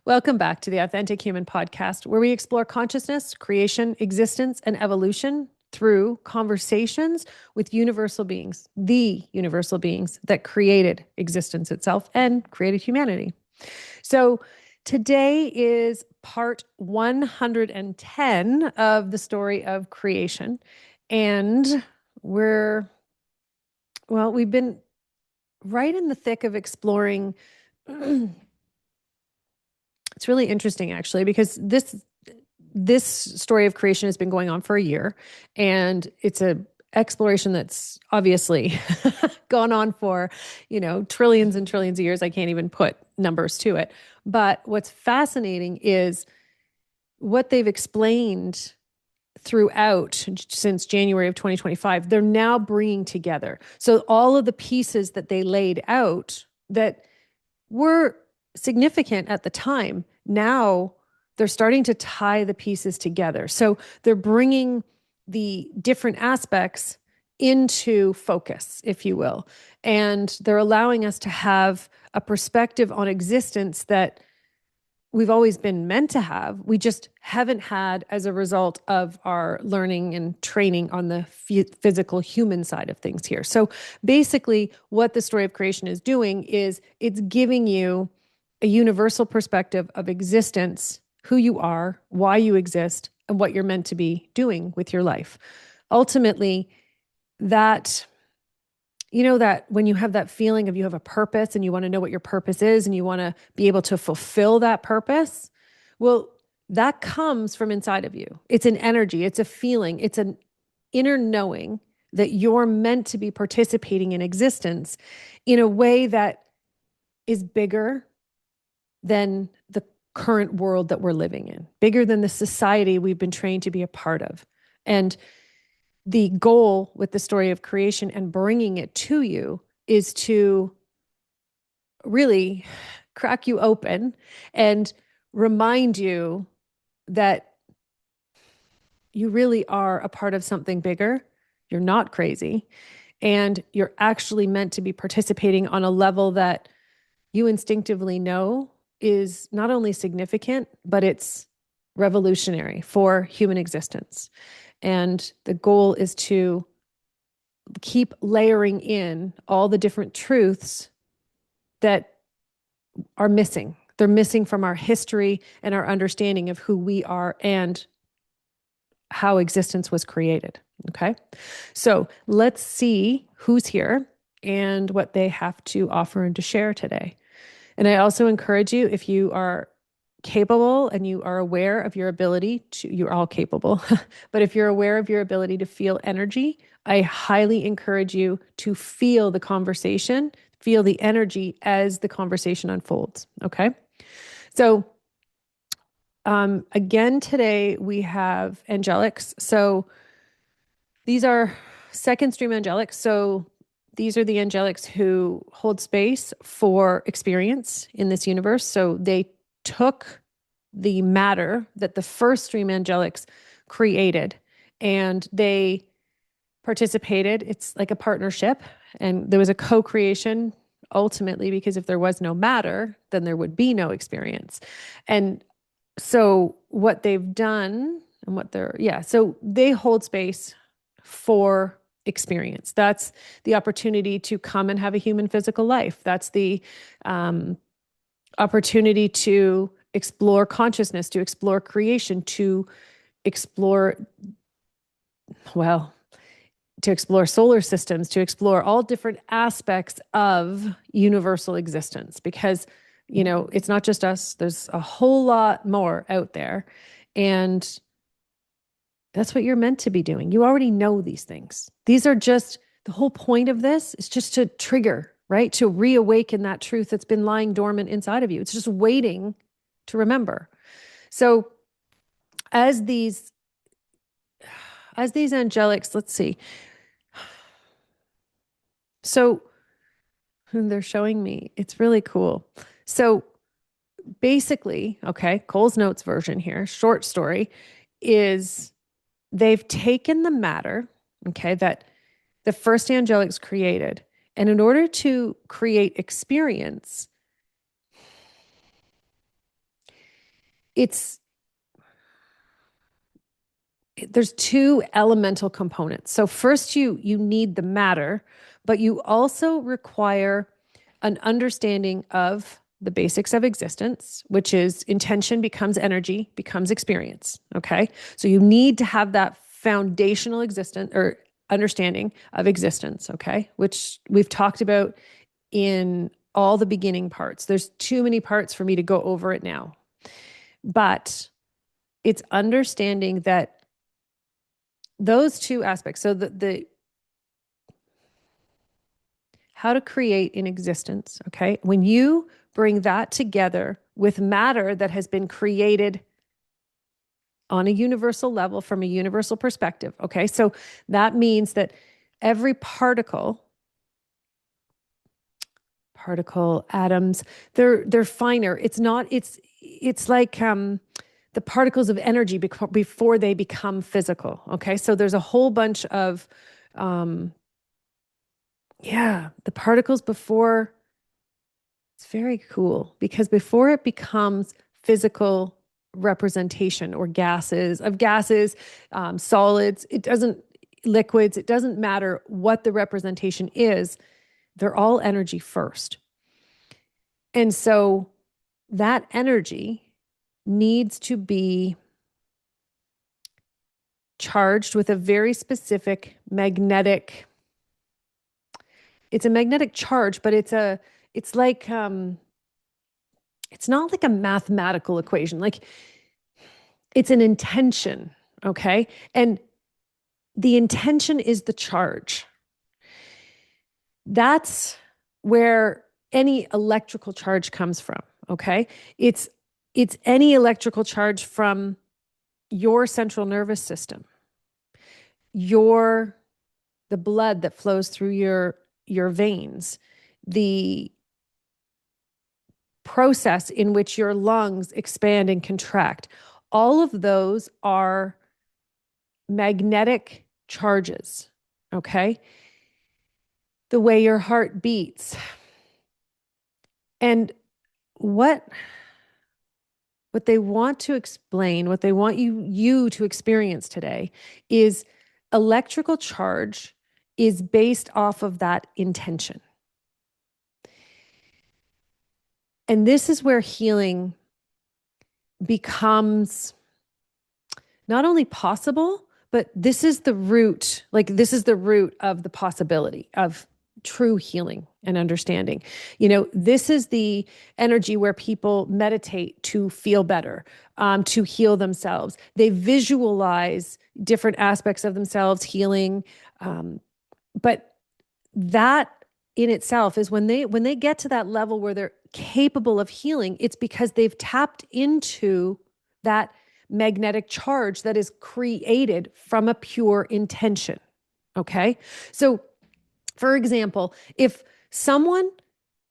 Welcome back to the Authentic Human Podcast, where we explore consciousness, creation, existence, and evolution through conversations with universal beings, the universal beings that created existence itself and created humanity. So today is part 110 of the story of creation. And we've been right in the thick of exploring. It's really interesting, actually, because this story of creation has been going on for a year, and it's a exploration that's obviously gone on for, trillions and trillions of years. I can't even put numbers to it. But what's fascinating is what they've explained throughout since January of 2025. They're now bringing together. So all of the pieces that they laid out that were significant at the time, now they're starting to tie the pieces together. So they're bringing the different aspects into focus, if you will. And they're allowing us to have a perspective on existence that we've always been meant to have. We just haven't had as a result of our learning and training on the physical human side of things here. So basically, what the story of creation is doing is it's giving you a universal perspective of existence, who you are, why you exist, and what you're meant to be doing with your life. Ultimately, that when you have that feeling of you have a purpose and you want to know what your purpose is and you want to be able to fulfill that purpose, well, that comes from inside of you. It's an energy, it's a feeling, it's an inner knowing that you're meant to be participating in existence in a way that is bigger than the current world that we're living in, bigger than the society we've been trained to be a part of. And the goal with the story of creation and bringing it to you is to really crack you open and remind you that you really are a part of something bigger. You're not crazy. And you're actually meant to be participating on a level that you instinctively know is not only significant, but it's revolutionary for human existence. And the goal is to keep layering in all the different truths that are missing. They're missing from our history and our understanding of who we are and how existence was created. Okay. So let's see who's here and what they have to offer and to share today. And I also encourage you, if you are capable and you are aware of your ability to, you're all capable, but if you're aware of your ability to feel energy, I highly encourage you to feel the conversation, feel the energy as the conversation unfolds. Okay. So, again, today we have Angelics. So these are second stream Angelics. So these are the Angelics who hold space for experience in this universe. So they took the matter that the first stream Angelics created and they participated. It's like a partnership, and there was a co-creation ultimately, because if there was no matter, then there would be no experience. And so what they've done and so they hold space for experience. That's the opportunity to come and have a human physical life. That's the opportunity to explore consciousness, to explore creation, to explore, to explore solar systems, to explore all different aspects of universal existence, because, it's not just us. There's a whole lot more out there. And that's what you're meant to be doing. You already know these things. These are just, the whole point of this is just to trigger, right? To reawaken that truth that's been lying dormant inside of you. It's just waiting to remember. So as these angelics, let's see. So they're showing me, it's really cool. So basically, okay, Cole's Notes version here, short story, is they've taken the matter, okay, that the first angelics created. And in order to create experience, it's there's two elemental components. So first you need the matter, but you also require an understanding of the basics of existence, which is intention becomes energy, becomes experience. Okay. So you need to have that foundational existence or understanding of existence. Okay. Which we've talked about in all the beginning parts. There's too many parts for me to go over it now, but it's understanding that those two aspects. So the how to create in existence, okay? When you bring that together with matter that has been created on a universal level from a universal perspective, okay? So that means that every particle, atoms, they're finer. It's like the particles of energy before they become physical, okay? So there's a whole bunch of the particles before. It's very cool because before it becomes physical representation or gases, solids, liquids, it doesn't matter what the representation is, they're all energy first. And so that energy needs to be charged with a very specific magnetic. It's a magnetic charge, but it's like it's not like a mathematical equation. Like it's an intention, okay? And the intention is the charge. That's where any electrical charge comes from, okay? It's any electrical charge from your central nervous system, the blood that flows through your veins, the process in which your lungs expand and contract. All of those are magnetic charges, okay? The way your heart beats. And what they want to explain, what they want you to experience today is electrical charge is based off of that intention. And this is where healing becomes not only possible, but this is the root of the possibility of true healing and understanding. This is the energy where people meditate to feel better, to heal themselves. They visualize different aspects of themselves healing. But that in itself is when they get to that level where they're capable of healing, it's because they've tapped into that magnetic charge that is created from a pure intention. Okay. So for example, if someone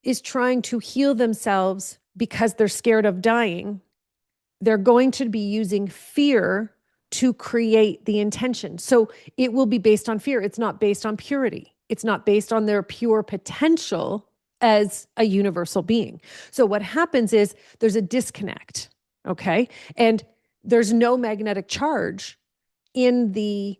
is trying to heal themselves because they're scared of dying, they're going to be using fear to create the intention. So it will be based on fear. It's not based on purity. It's not based on their pure potential as a universal being. So what happens is there's a disconnect, okay? And there's no magnetic charge in the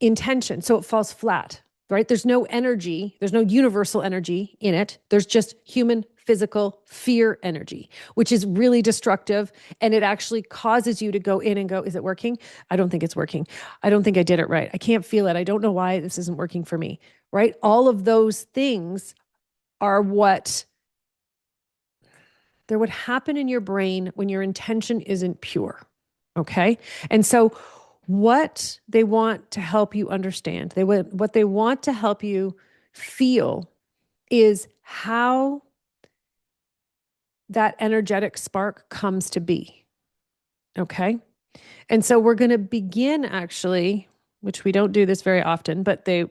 intention. So it falls flat, right? There's no energy. There's no universal energy in it. There's just human physical fear energy, which is really destructive. And it actually causes you to go in and go, is it working? I don't think it's working. I don't think I did it right. I can't feel it. I don't know why this isn't working for me, right? All of those things are what happen in your brain when your intention isn't pure. Okay. And so what they want to help you understand, what they want to help you feel is how that energetic spark comes to be. Okay. And so we're going to begin actually, which we don't do this very often, but they're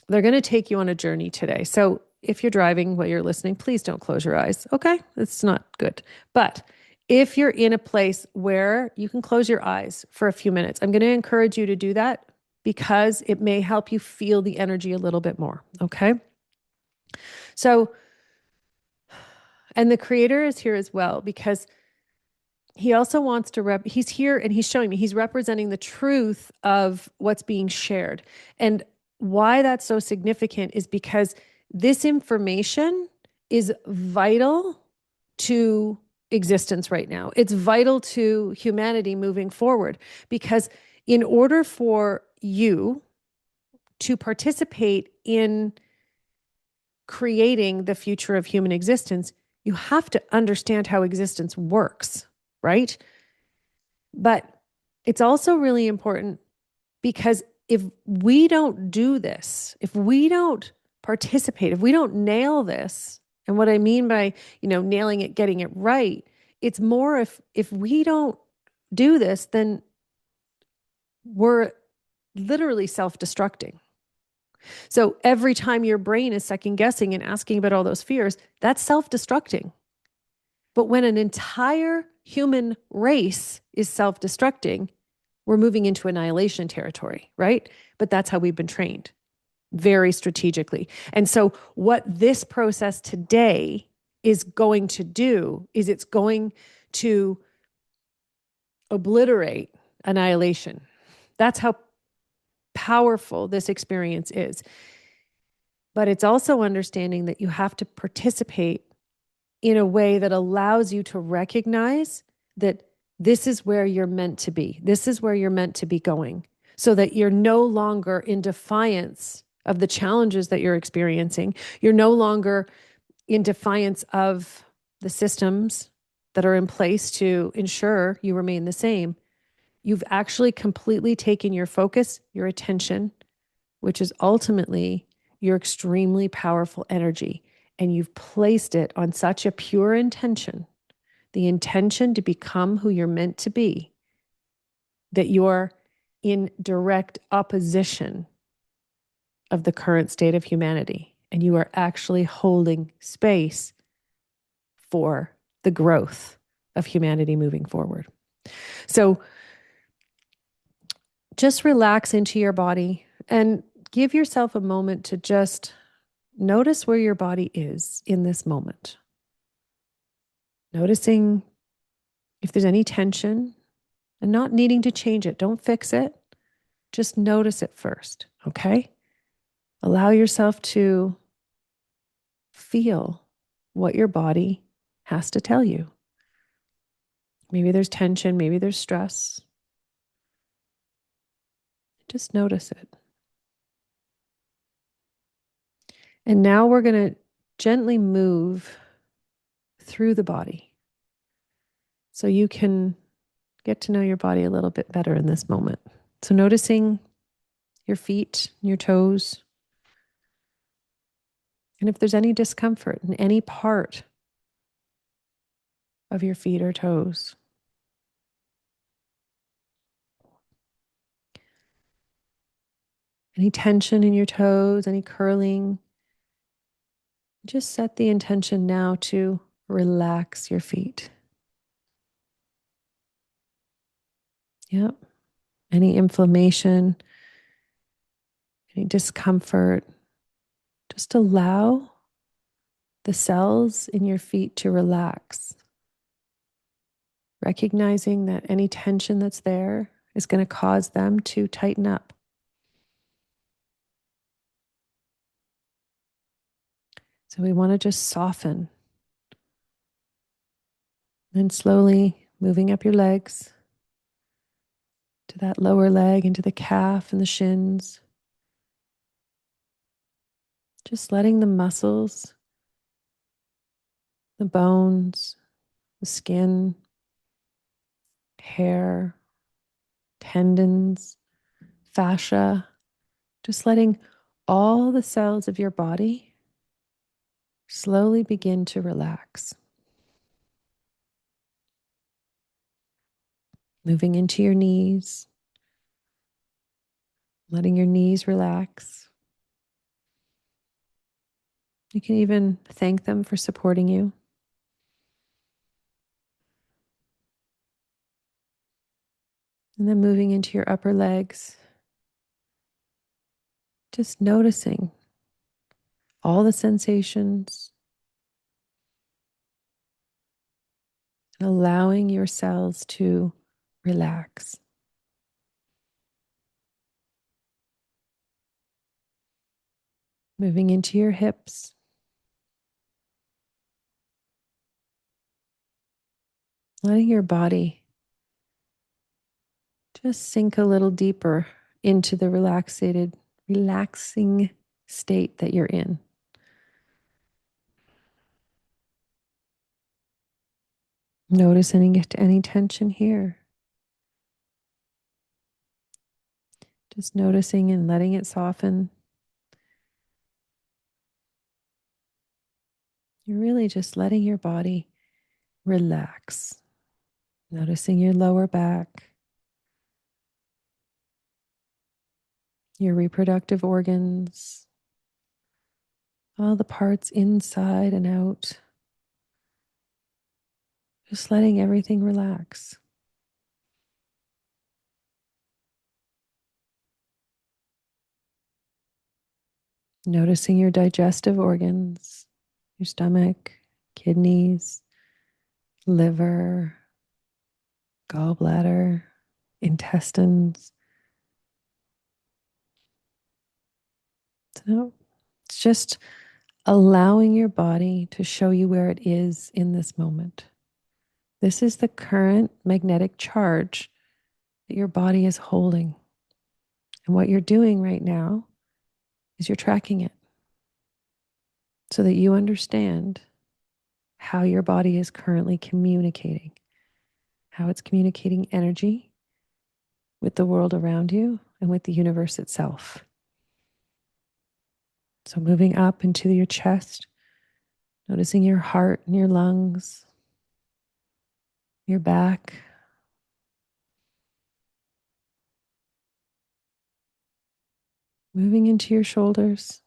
going to take you on a journey today. So if you're driving while you're listening, please don't close your eyes. Okay. It's not good. But if you're in a place where you can close your eyes for a few minutes, I'm going to encourage you to do that because it may help you feel the energy a little bit more. Okay. So And the creator is here as well because he also wants to he's here and he's showing me, he's representing the truth of what's being shared. And why that's so significant is because this information is vital to existence right now. It's vital to humanity moving forward because in order for you to participate in creating the future of human existence, you have to understand how existence works, right? But it's also really important because if we don't do this, if we don't participate, if we don't nail this, and what I mean by, nailing it, getting it right, it's more if we don't do this, then we're literally self-destructing. So every time your brain is second guessing and asking about all those fears, that's self-destructing. But when an entire human race is self-destructing, we're moving into annihilation territory, right? But that's how we've been trained, very strategically. And so what this process today is going to do is it's going to obliterate annihilation. That's how powerful this experience is. But it's also understanding that you have to participate in a way that allows you to recognize that this is where you're meant to be. This is where you're meant to be going, so that you're no longer in defiance of the challenges that you're experiencing. You're no longer in defiance of the systems that are in place to ensure you remain the same. You've actually completely taken your focus, your attention, which is ultimately your extremely powerful energy, and you've placed it on such a pure intention, the intention to become who you're meant to be, that you're in direct opposition of the current state of humanity. And you are actually holding space for the growth of humanity moving forward. So just relax into your body and give yourself a moment to just notice where your body is in this moment. Noticing if there's any tension and not needing to change it. Don't fix it. Just notice it first, okay? Allow yourself to feel what your body has to tell you. Maybe there's tension, maybe there's stress. Just notice it. And now we're going to gently move through the body so you can get to know your body a little bit better in this moment. So noticing your feet, your toes, and if there's any discomfort in any part of your feet or toes. Any tension in your toes, any curling. Just set the intention now to relax your feet. Yep. Any inflammation, any discomfort, just allow the cells in your feet to relax. Recognizing that any tension that's there is going to cause them to tighten up. So we want to just soften. Then slowly moving up your legs to that lower leg, into the calf and the shins. Just letting the muscles, the bones, the skin, hair, tendons, fascia, just letting all the cells of your body slowly begin to relax. Moving into your knees, letting your knees relax. You can even thank them for supporting you. And then moving into your upper legs, just noticing all the sensations, allowing your cells to relax. Moving into your hips. Letting your body just sink a little deeper into the relaxing state that you're in. Notice any tension here. Just noticing and letting it soften. You're really just letting your body relax. Noticing your lower back, your reproductive organs, all the parts inside and out. Just letting everything relax. Noticing your digestive organs, your stomach, kidneys, liver, gallbladder, intestines. So it's just allowing your body to show you where it is in this moment. This is the current magnetic charge that your body is holding. And what you're doing right now is you're tracking it so that you understand how your body is currently communicating, how it's communicating energy with the world around you and with the universe itself. So moving up into your chest, noticing your heart and your lungs, your back, moving into your shoulders.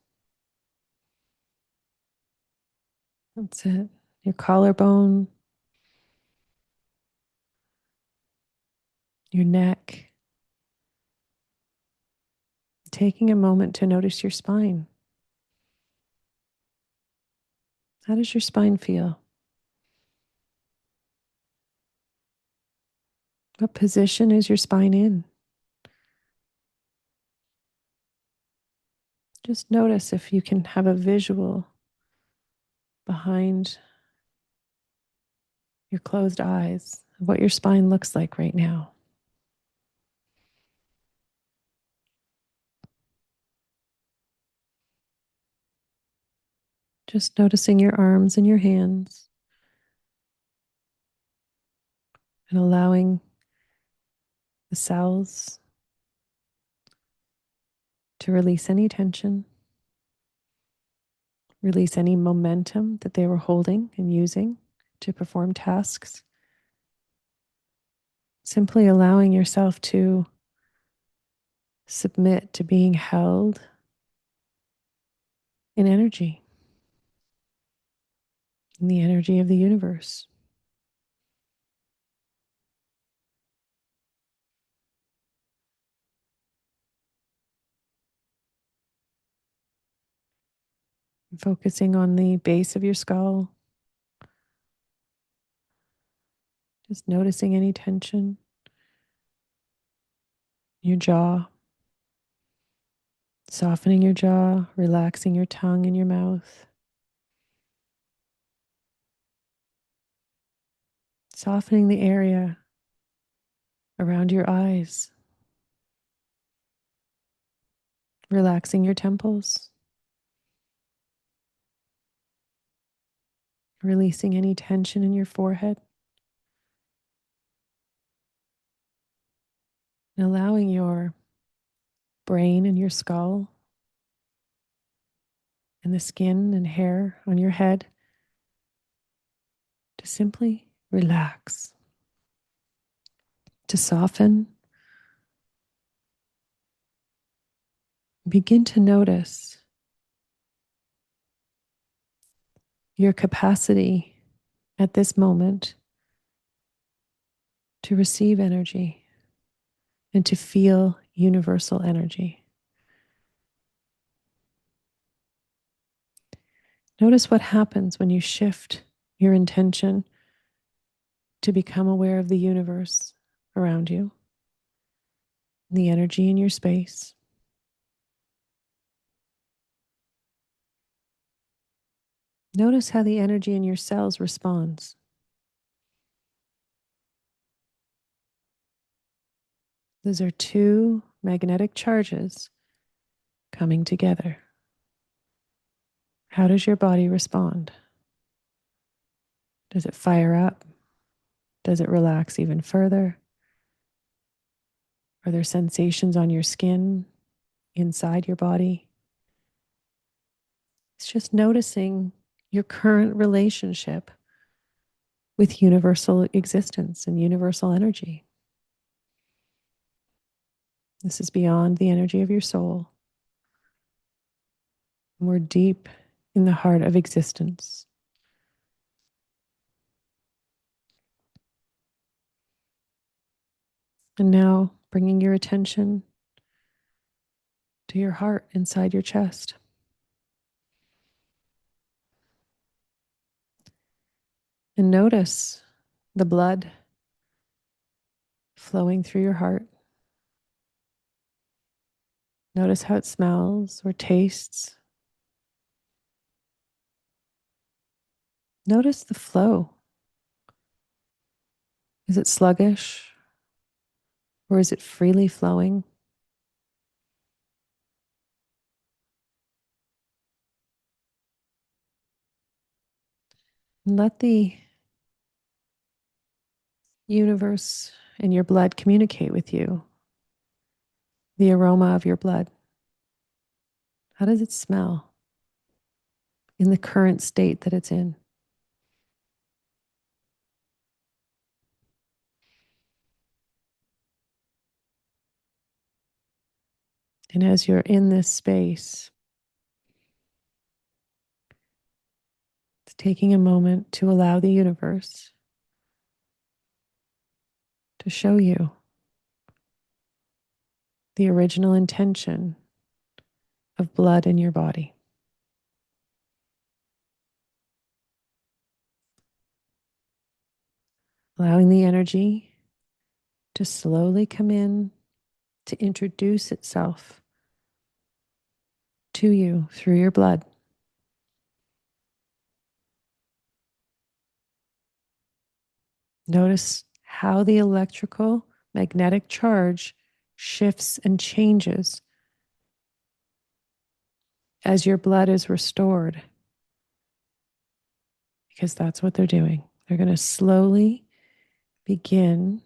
That's it. Your collarbone, your neck. Taking a moment to notice your spine. How does your spine feel? What position is your spine in? Just notice if you can have a visual behind your closed eyes of what your spine looks like right now. Just noticing your arms and your hands and allowing the cells to release any tension, release any momentum that they were holding and using to perform tasks. Simply allowing yourself to submit to being held in energy, in the energy of the universe. Focusing on the base of your skull, just noticing any tension, your jaw, softening your jaw, relaxing your tongue and your mouth, softening the area around your eyes, relaxing your temples, releasing any tension in your forehead, and allowing your brain and your skull and the skin and hair on your head to simply relax, to soften. Begin to notice your capacity at this moment to receive energy and to feel universal energy. Notice what happens when you shift your intention to become aware of the universe around you, the energy in your space. Notice how the energy in your cells responds. Those are two magnetic charges coming together. How does your body respond? Does it fire up? Does it relax even further? Are there sensations on your skin, inside your body? It's just noticing your current relationship with universal existence and universal energy. This is beyond the energy of your soul. We're deep in the heart of existence. And now bringing your attention to your heart inside your chest. And notice the blood flowing through your heart. Notice how it smells or tastes. Notice the flow. Is it sluggish or is it freely flowing? And let the universe and your blood communicate with you. The aroma of your blood. How does it smell in the current state that it's in? And as you're in this space, it's taking a moment to allow the universe to show you the original intention of blood in your body. Allowing the energy to slowly come in to introduce itself to you through your blood. Notice how the electrical magnetic charge shifts and changes as your blood is restored, because that's what they're doing. They're going to slowly begin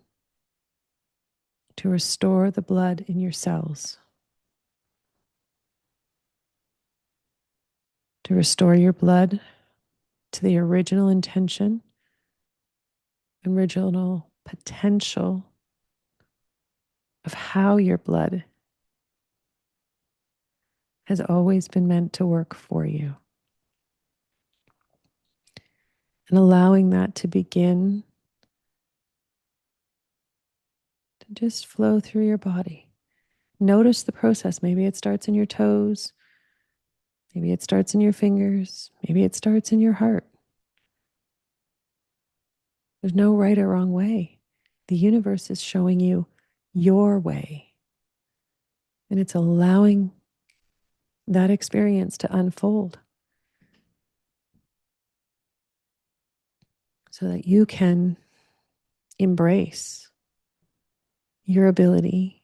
to restore the blood in your cells, to restore your blood to the original intention, original potential of how your blood has always been meant to work for you. And allowing that to begin to just flow through your body. Notice the process. Maybe it starts in your toes. Maybe it starts in your fingers. Maybe it starts in your heart. There's no right or wrong way. The universe is showing you your way. And it's allowing that experience to unfold so that you can embrace your ability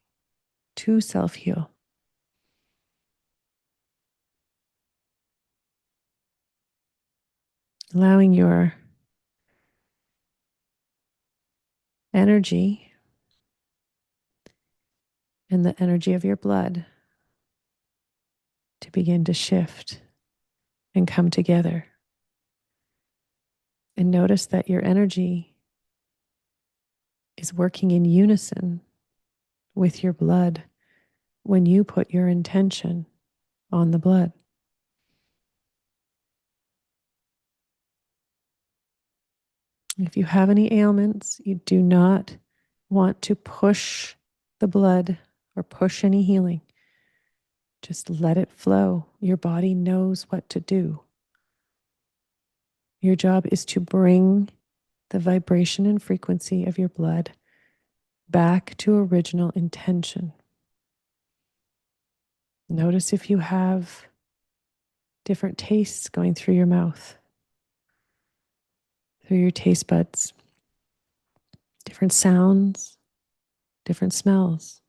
to self-heal. Allowing your energy and the energy of your blood to begin to shift and come together. And notice that your energy is working in unison with your blood when you put your intention on the blood. If you have any ailments, you do not want to push the blood or push any healing. Just let it flow. Your body knows what to do. Your job is to bring the vibration and frequency of your blood back to original intention. Notice if you have different tastes going through your mouth, through your taste buds, different sounds, different smells.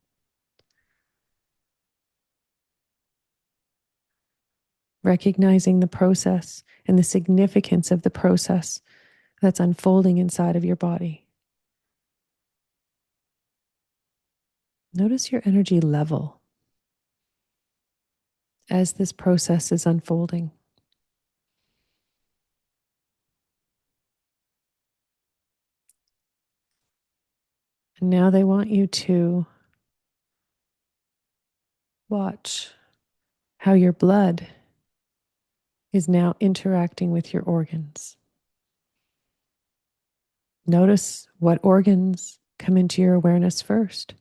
Recognizing the process and the significance of the process that's unfolding inside of your body. Notice your energy level as this process is unfolding. And now they want you to watch how your blood is now interacting with your organs. Notice what organs come into your awareness first.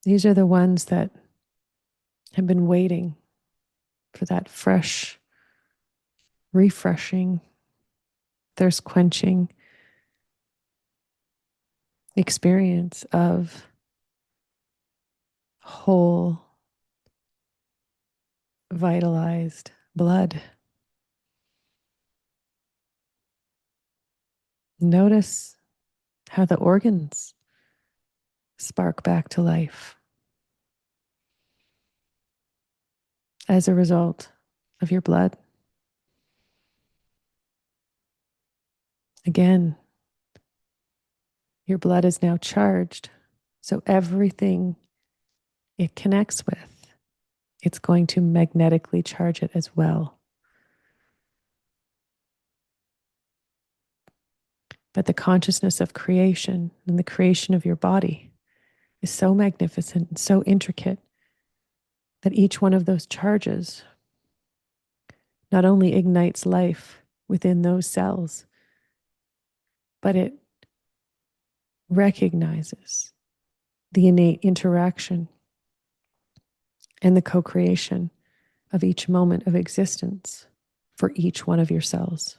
These are the ones that have been waiting for that fresh, refreshing, thirst quenching experience of whole, vitalized blood. Notice how the organs spark back to life as a result of your blood. Again, your blood is now charged, so everything it connects with, it's going to magnetically charge it as well. But the consciousness of creation and the creation of your body is so magnificent and so intricate that each one of those charges not only ignites life within those cells, but it recognizes the innate interaction and the co-creation of each moment of existence for each one of your cells.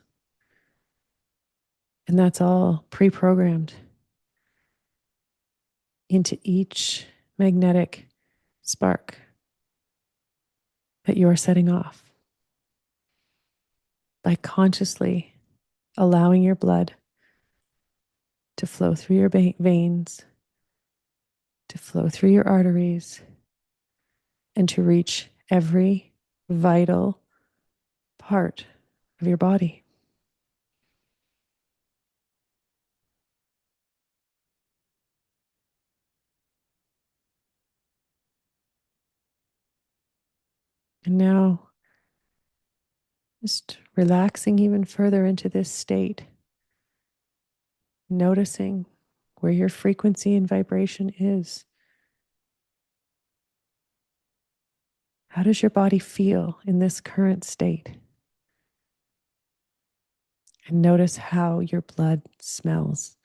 And that's all pre-programmed into each magnetic spark that you're setting off by consciously allowing your blood to flow through your veins, to flow through your arteries, and to reach every vital part of your body. And now, just relaxing even further into this state, noticing where your frequency and vibration is. How does your body feel in this current state? And notice how your blood smells.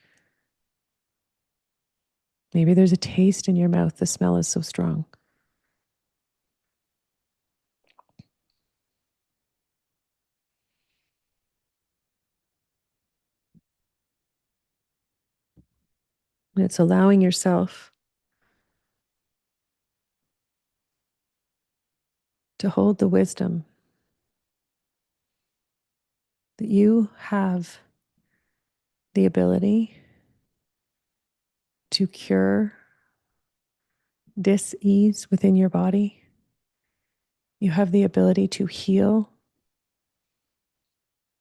Maybe there's a taste in your mouth, the smell is so strong. And it's allowing yourself to hold the wisdom that you have the ability to cure dis-ease within your body. You have the ability to heal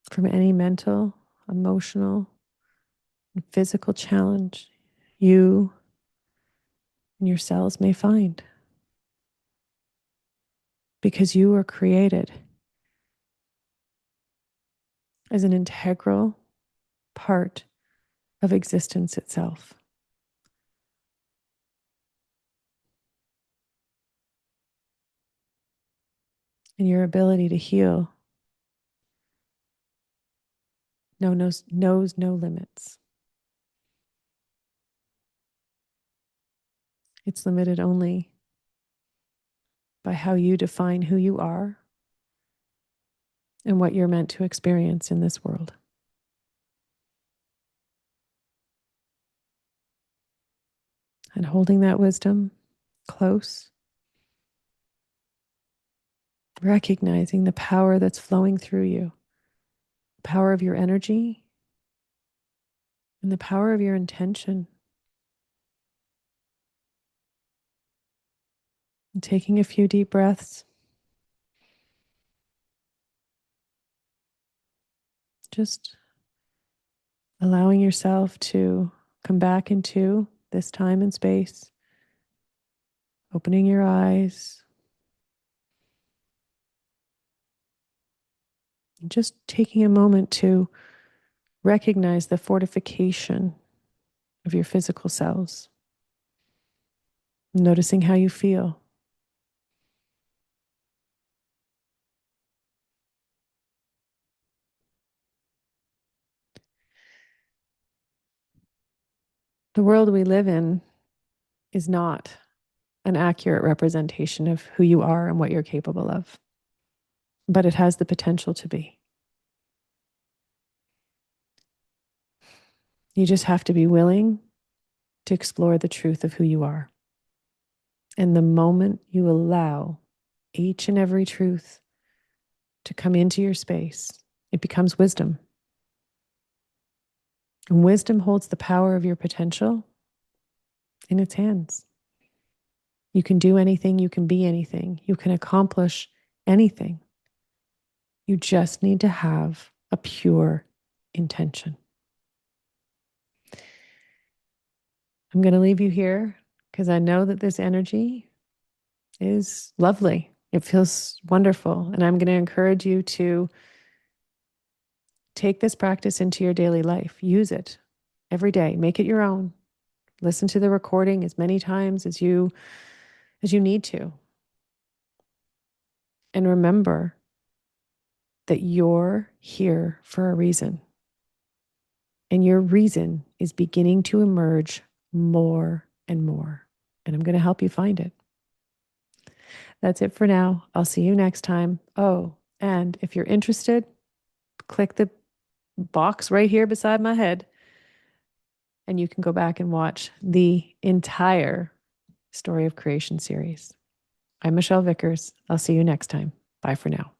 from any mental, emotional, and physical challenge you and your cells may find. Because you were created as an integral part of existence itself. And your ability to heal knows no limits. It's limited only by how you define who you are and what you're meant to experience in this world. And holding that wisdom close, recognizing the power that's flowing through you, the power of your energy, and the power of your intention. And taking a few deep breaths, just allowing yourself to come back into this time and space, opening your eyes, and just taking a moment to recognize the fortification of your physical cells, noticing how you feel. The world we live in is not an accurate representation of who you are and what you're capable of, but it has the potential to be. You just have to be willing to explore the truth of who you are. And the moment you allow each and every truth to come into your space, it becomes wisdom. And wisdom holds the power of your potential in its hands. You can do anything, you can be anything, you can accomplish anything. You just need to have a pure intention. I'm going to leave you here because I know that this energy is lovely. It feels wonderful. And I'm going to encourage you to take this practice into your daily life. Use it every day. Make it your own. Listen to the recording as many times as you need to. And remember that you're here for a reason. And your reason is beginning to emerge more and more. And I'm going to help you find it. That's it for now. I'll see you next time. Oh, and if you're interested, click the box right here beside my head, and you can go back and watch the entire Story of Creation series. I'm Michelle Vickers. I'll see you next time. Bye for now.